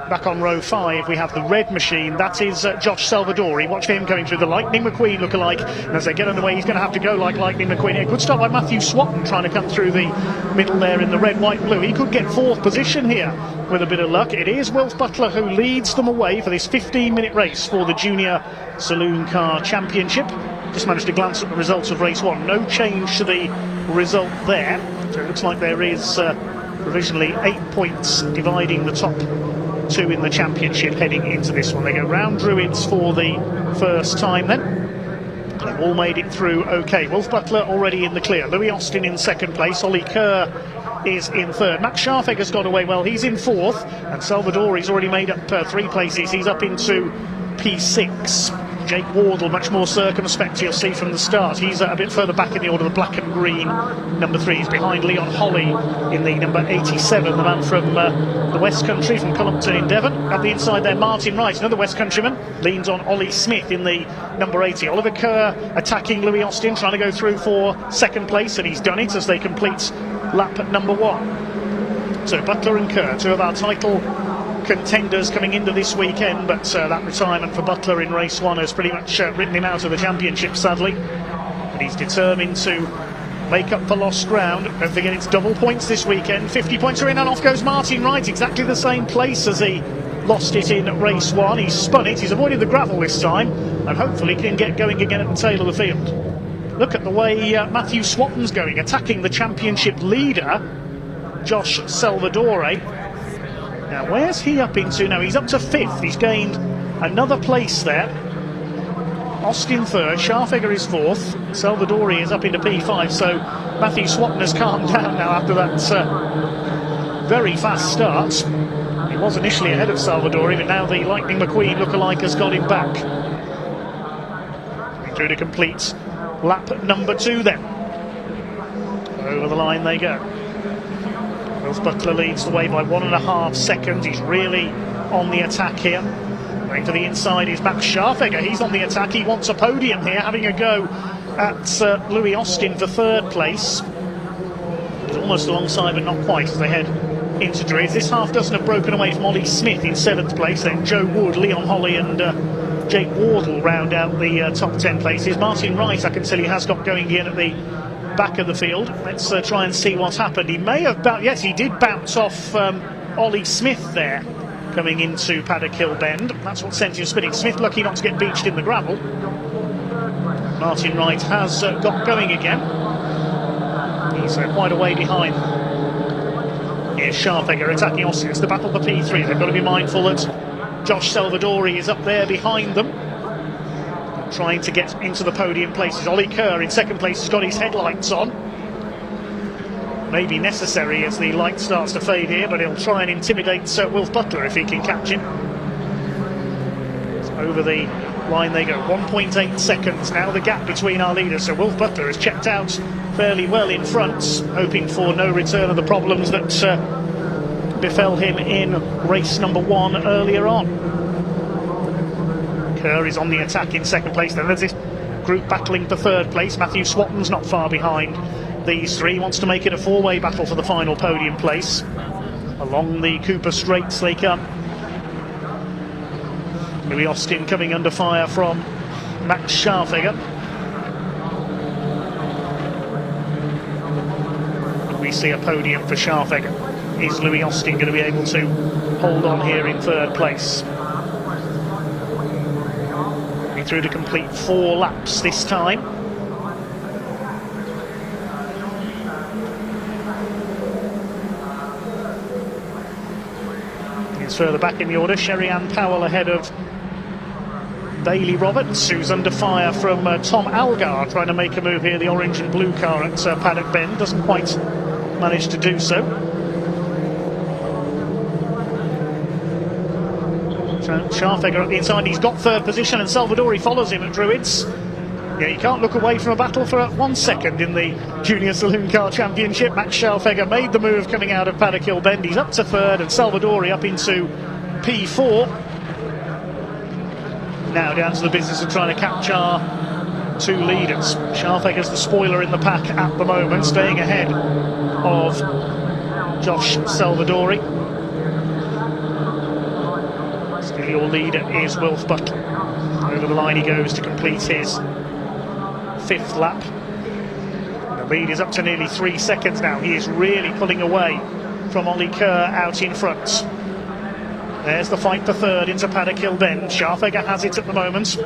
Back on row 5 we have the red machine. That is Josh Salvadori. Watch for him going through the Lightning McQueen lookalike, and as they get underway he's going to have to go like Lightning McQueen. A good start by Matthew Swatton trying to come through the middle there in the red, white, blue. He could get 4th position here with a bit of luck. It is Wilf Butler who leads them away for this 15-minute race for the Junior Saloon Car Championship. Just managed to glance at the results of race 1. No change to the result there, so it looks like there is provisionally 8 points dividing the top 2 in the championship heading into this one. They go round Druids for the first time then. They've all made it through okay. Wilf Butler already in the clear. Louis Austin in 2nd place. Ollie Kerr is in 3rd. Max Scharfegger's got away well. He's in 4th. And Salvadori's already made up 3 places. He's up into P6. Jake Wardle, much more circumspect, you'll see from the start. He's a bit further back in the order, the black and green. Number 3 is behind Leon Holly in the number 87, the man from the West Country, from Cullompton in Devon. At the inside there, Martin Wright, another West Countryman, leans on Ollie Smith in the number 80. Oliver Kerr attacking Louis Austin, trying to go through for 2nd place, and he's done it as they complete lap number 1. So Butler and Kerr, 2 of our title contenders coming into this weekend, but that retirement for Butler in race 1 has pretty much written him out of the championship, sadly. But he's determined to make up for lost ground. Don't forget it's double points this weekend. 50 points are in, and off goes Martin Wright, exactly the same place as he lost it in race 1. He's spun it, he's avoided the gravel this time, and hopefully can get going again at the tail of the field. Look at the way Matthew Swatton's going, attacking the championship leader, Josh Salvadori. Now, where's he up into? Now, he's up to 5th. He's gained another place there. Austin 3rd, Scharfegger is 4th, Salvadori is up into P5, so Matthew Swatton has calmed down now after that very fast start. He was initially ahead of Salvadori, but now the Lightning McQueen lookalike has got him back. Through to complete lap number 2 then. Over the line they go. Wilf Butler leads the way by 1.5 seconds. He's really on the attack here. Going to the inside is Max Scharfegger. He's on the attack. He wants a podium here, having a go at Louis Austin for 3rd place. He's almost alongside, but not quite, as they head into Druids. This half dozen have broken away from Ollie Smith in 7th place. Then Joe Wood, Leon Holly and Jake Wardle round out the top 10 places. Martin Wright, I can tell you, has got going again at the back of the field. Let's try and see what's happened. He may have yes, he did bounce off Ollie Smith there coming into Paddock Hill Bend. That's what sent him spinning. Smith lucky not to get beached in the gravel. Martin Wright has got going again. He's quite a way behind. Here's Scharfegger attacking Austin. It's the battle for P3. They've got to be mindful that Josh Salvadori is up there behind them, trying to get into the podium places. Ollie Kerr in 2nd place has got his headlights on. Maybe necessary as the light starts to fade here, but he'll try and intimidate Wilf Butler if he can catch him. So over the line they go. 1.8 seconds now the gap between our leaders. So Wilf Butler has checked out fairly well in front, hoping for no return of the problems that befell him in race number 1 earlier on. Kerr is on the attack in 2nd place. Then there's this group battling for 3rd place. Matthew Swatton's not far behind these 3. Wants to make it a 4-way battle for the final podium place. Along the Cooper Straights they come. Louis Austin coming under fire from Max Scharfegger. We see a podium for Scharfegger. Is Louis Austin going to be able to hold on here in 3rd place? Through to complete 4 laps this time. It's further back in the order. Sherry-Ann Powell ahead of Bailey Roberts, who's under fire from Tom Algar, trying to make a move here. The orange and blue car at Paddock Bend doesn't quite manage to do so. Scharfegger at the inside, he's got 3rd position, and Salvadori follows him at Druids. Yeah, you can't look away from a battle for 1 second in the Junior Saloon Car Championship. Max Scharfegger made the move coming out of Paddock Hill Bend. He's up to 3rd, and Salvadori up into P4. Now down to the business of trying to catch our 2 leaders. Scharfegger's the spoiler in the pack at the moment, staying ahead of Josh Salvadori. Your leader is Wilf Butler. Over the line he goes to complete his 5th lap. The lead is up to nearly 3 seconds now. He is really pulling away from Ollie Kerr out in front. There's the fight for 3rd into Paddock Hill Bend. Scharfegger has it at the moment.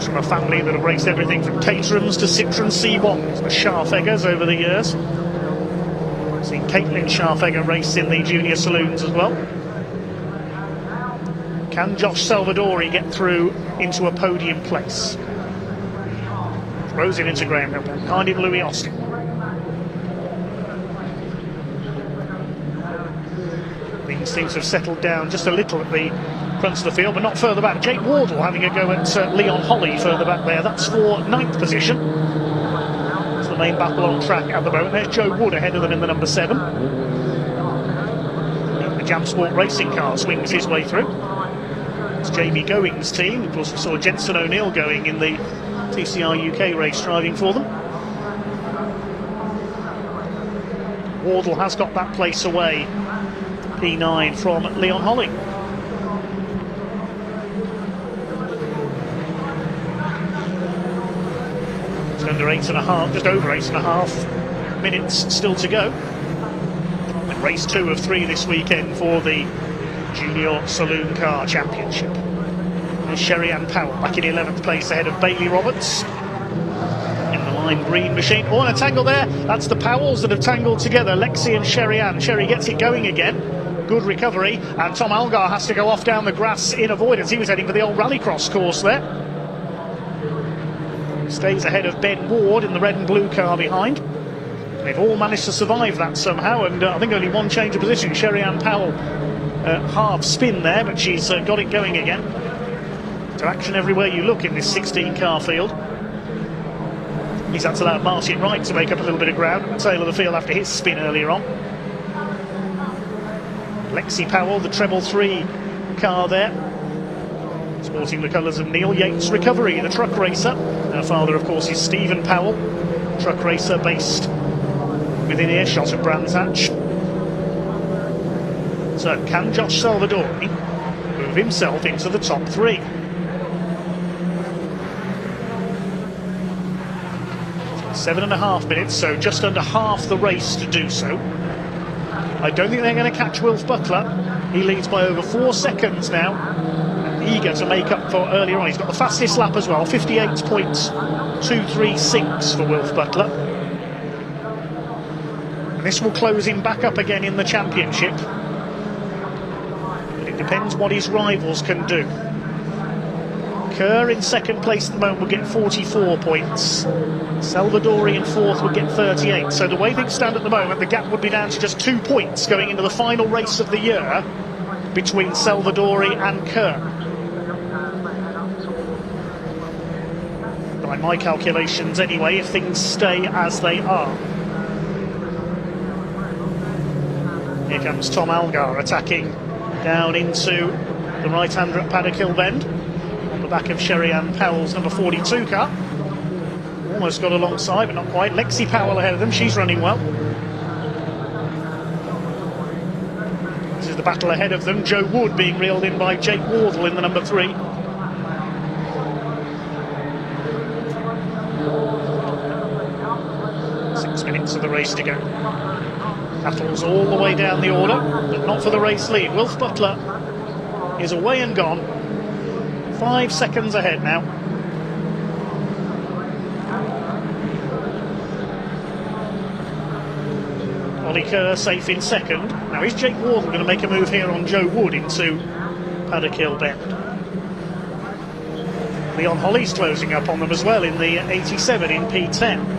From a family that have raced everything from Caterhams to Citroen C1s, the Scharfeggers over the years. I've seen Caitlin Scharfegger race in the junior saloons as well. Can Josh Salvadori get through into a podium place? Throws it into Graham Hill, behind him Louis Austin. Things seem to have settled down just a little at the front of the field, but not further back. Jake Wardle having a go at Leon Holly further back there. That's for 9th position. It's the main battle on track at the moment. There's Joe Wood ahead of them in the number 7. The Jam Sport racing car swings his way through. It's Jamie Going's team. Of course, we saw Jensen O'Neill going in the TCR UK race driving for them. Wardle has got that place away. P9 from Leon Holly. It's under 8.5, just over 8.5 minutes still to go. And race 2 of 3 this weekend for the Junior Saloon Car Championship. There's Sherry Ann Powell back in 11th place ahead of Bailey Roberts. In the lime green machine. Oh, and a tangle there. That's the Powells that have tangled together. Lexi and Sherry Ann. Sherry gets it going again. Good recovery. And Tom Algar has to go off down the grass in avoidance. He was heading for the old rallycross course there. Stays ahead of Ben Ward in the red and blue car behind. They've all managed to survive that somehow, and I think only one change of position. Sherry Ann Powell half spin there, but she's got it going again. To action everywhere you look in this 16 car field. He's had to allow Martin Wright to make up a little bit of ground at the tail of the field after his spin earlier on. Lexi Powell, the treble 3 car there, sporting the colours of Neil Yates Recovery, the truck racer. Her father, of course, is Stephen Powell, truck racer based within earshot of Brands Hatch. So, can Josh Salvadori move himself into the top 3? It's 7.5 minutes, so just under half the race to do so. I don't think they're going to catch Wilf Butler. He leads by over 4 seconds now. Eager to make up for earlier on. He's got the fastest lap as well, 58.236 for Wilf Butler. And this will close him back up again in the championship. But it depends what his rivals can do. Kerr in 2nd place at the moment will get 44 points. Salvadori in 4th would get 38. So the way things stand at the moment, the gap would be down to just 2 points going into the final race of the year between Salvadori and Kerr. By my calculations anyway, if things stay as they are. Here comes Tom Algar attacking down into the right-hander at Paddock Hill Bend. On the back of Sherry Ann Powell's number 42 car. Almost got alongside, but not quite. Lexi Powell ahead of them, she's running well. This is the battle ahead of them. Joe Wood being reeled in by Jake Wardle in the number 3. Minutes of the race to go. Battles all the way down the order, but not for the race lead. Wilf Butler is away and gone. 5 seconds ahead now. Ollie Kerr safe in 2nd. Now is Jake Wardle going to make a move here on Joe Wood into Paddock Hill Bend? Leon Holly's closing up on them as well in the 87 in P10.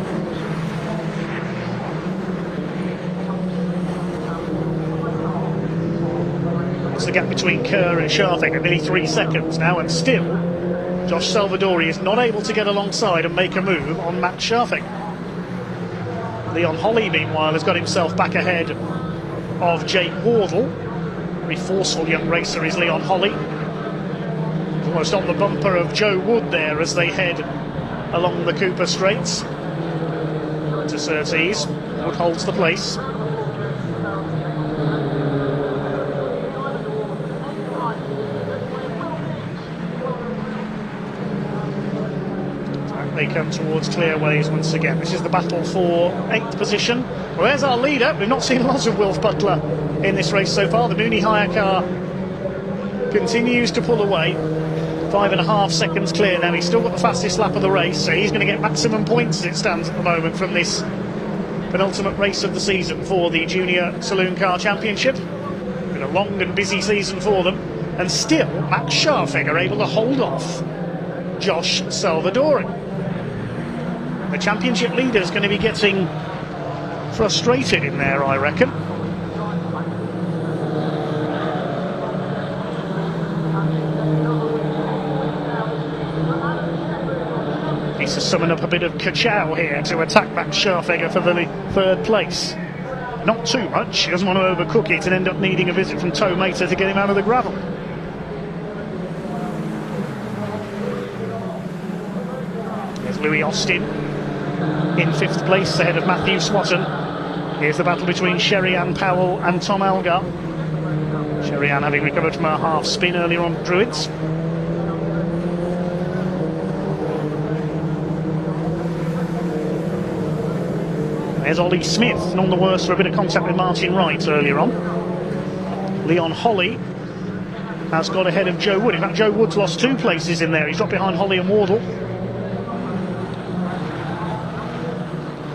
The gap between Kerr and Scharfegger, nearly 3 seconds now, and still Josh Salvadori is not able to get alongside and make a move on Matt Scharfegger. Leon Holly, meanwhile, has got himself back ahead of Jake Wardle. Very forceful young racer is Leon Holly. Almost on the bumper of Joe Wood there as they head along the Cooper Straights to Surtees. Wood holds the place. they come towards clearways once again. This is the battle for 8th position. Well, there's our leader. We've not seen lots of Wilf Butler in this race so far. The Mooney hire car continues to pull away. 5.5 seconds clear now. He's still got the fastest lap of the race, so he's going to get maximum points as it stands at the moment from this penultimate race of the season for the Junior Saloon Car Championship. Been a long and busy season for them, and still Max Scharfegger able to hold off Josh Salvadori. The championship leader is going to be getting frustrated in there, I reckon. Needs to summon up a bit of ka-chow here to attack Max Scharfegger for the 3rd place. Not too much, he doesn't want to overcook it and end up needing a visit from Tow Mater to get him out of the gravel. There's Louis Austin in 5th place ahead of Matthew Swatton. Here's the battle between Sherry-Ann Powell and Tom Algar. Sherry-Ann having recovered from her half spin earlier on Druids. There's Ollie Smith, none the worse for a bit of contact with Martin Wright earlier on. Leon Holly has got ahead of Joe Wood. In fact, Joe Wood's lost 2 places in there. He's dropped behind Holly and Wardle.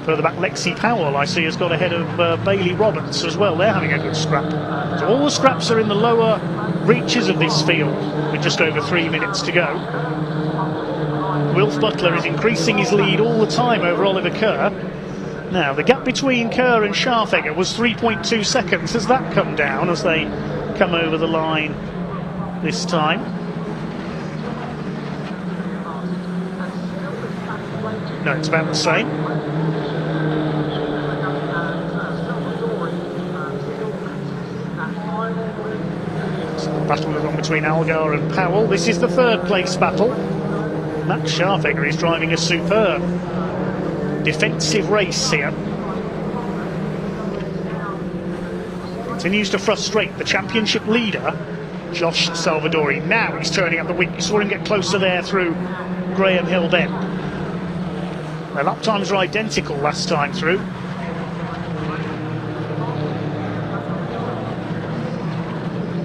Further back, Lexi Powell, I see, has got ahead of Bailey Roberts as well. They're having a good scrap. So all the scraps are in the lower reaches of this field with just over 3 minutes to go. Wilf Butler is increasing his lead all the time over Oliver Kerr. Now, the gap between Kerr and Scharfegger was 3.2 seconds. Has that come down as they come over the line this time? No, it's about the same. So the battle is on between Algar and Powell. This is the 3rd place battle. Max Scharfegger is driving a superb defensive race here. Continues to frustrate the championship leader, Josh Salvadori. Now he's turning up the weak. You saw him get closer there through Graham Hill Bend. Their lap times are identical last time through.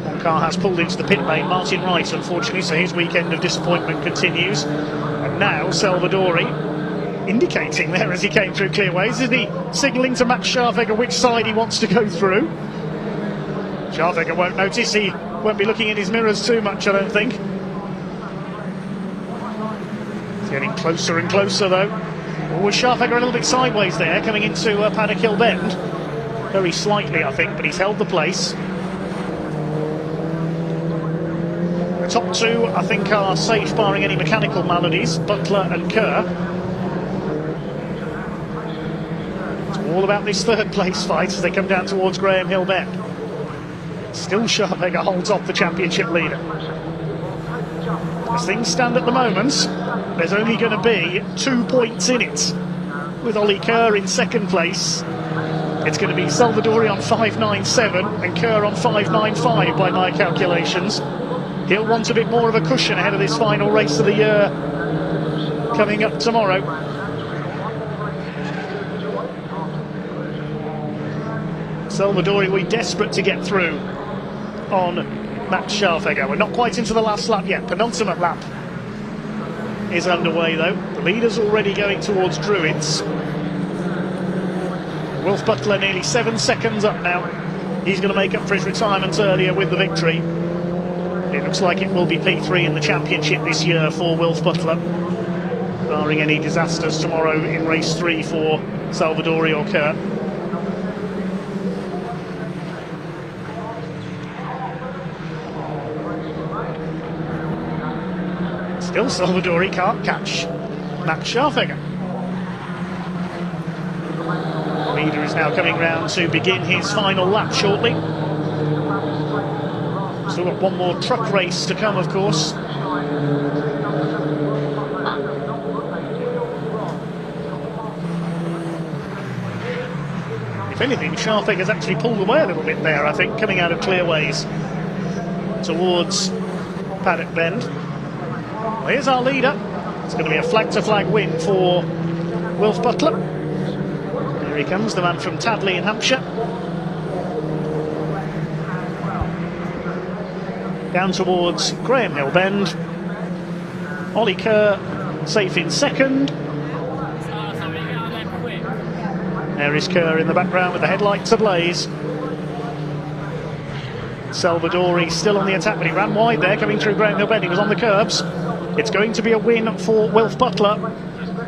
One car has pulled into the pit lane, Martin Wright, unfortunately, so his weekend of disappointment continues. And now Salvadori indicating there as he came through clearways. Is he signalling to Max Scharfegger which side he wants to go through? Scharfegger won't notice. He won't be looking in his mirrors too much, I don't think. It's getting closer and closer though. Oh, was Scharfegger a little bit sideways there coming into Paddock Hill Bend? Very slightly, I think, but he's held the place. The top 2, I think, are safe barring any mechanical maladies, Butler and Kerr. All about this 3rd place fight as they come down towards Graham Hill Bend. Still Scharfegger holds off the championship leader. As things stand at the moment, there's only going to be 2 points in it. With Ollie Kerr in 2nd place, it's going to be Salvadori on 5.97 and Kerr on 5.95 by my calculations. He'll want a bit more of a cushion ahead of this final race of the year coming up tomorrow. Salvadori will be desperate to get through on Max Scharfegger. We're not quite into the last lap yet. Penultimate lap is underway though. The leader's already going towards Druids. Wilf Butler nearly 7 seconds up now. He's going to make up for his retirement earlier with the victory. It looks like it will be P3 in the championship this year for Wilf Butler, barring any disasters tomorrow in race 3 for Salvadori or Kerr. Still Salvadori can't catch Max Scharfegger. The leader is now coming round to begin his final lap shortly. Still got one more truck race to come, of course. If anything, Scharfegger's actually pulled away a little bit there, I think, coming out of clearways towards Paddock Bend. Well, here's our leader, It's going to be a flag-to-flag win for Wilf Butler. Here he comes, the man from Tadley in Hampshire. Down towards Graham Hill Bend. Ollie Kerr safe in second. There is Kerr in the background with the headlights ablaze. Salvadori still on the attack, but he ran wide there coming through Graham Hill Bend. He was on the curbs. It's going to be a win for Wilf Butler.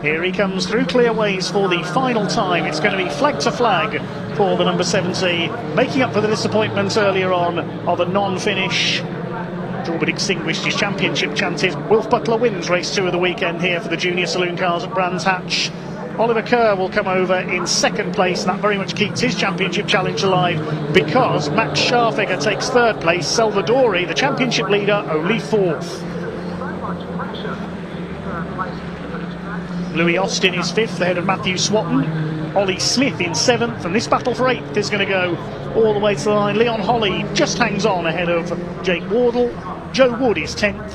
Here he comes through clear ways for the final time. It's going to be flag to flag for the number 70, making up for the disappointment earlier on of a non-finish. All but extinguished his championship chances. Wilf Butler wins race 2 of the weekend here for the junior saloon cars at Brands Hatch. Oliver Kerr will come over in second place, and that very much keeps his championship challenge alive because Max Scharfegger takes third place. Salvadori, the championship leader, only fourth. Louis Austin is fifth ahead of Matthew Swatton. Ollie Smith in seventh, and this battle for eighth is going to go all the way to the line. Leon Holly just hangs on ahead of Jake Wardle. Joe Wood is 10th.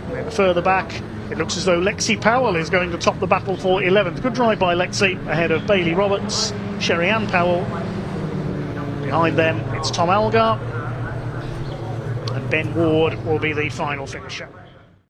And then further back, it looks as though Lexi Powell is going to top the battle for 11th. Good drive by Lexi ahead of Bailey Roberts, Sherry Ann Powell. Behind them, it's Tom Algar. And Ben Ward will be the final finisher.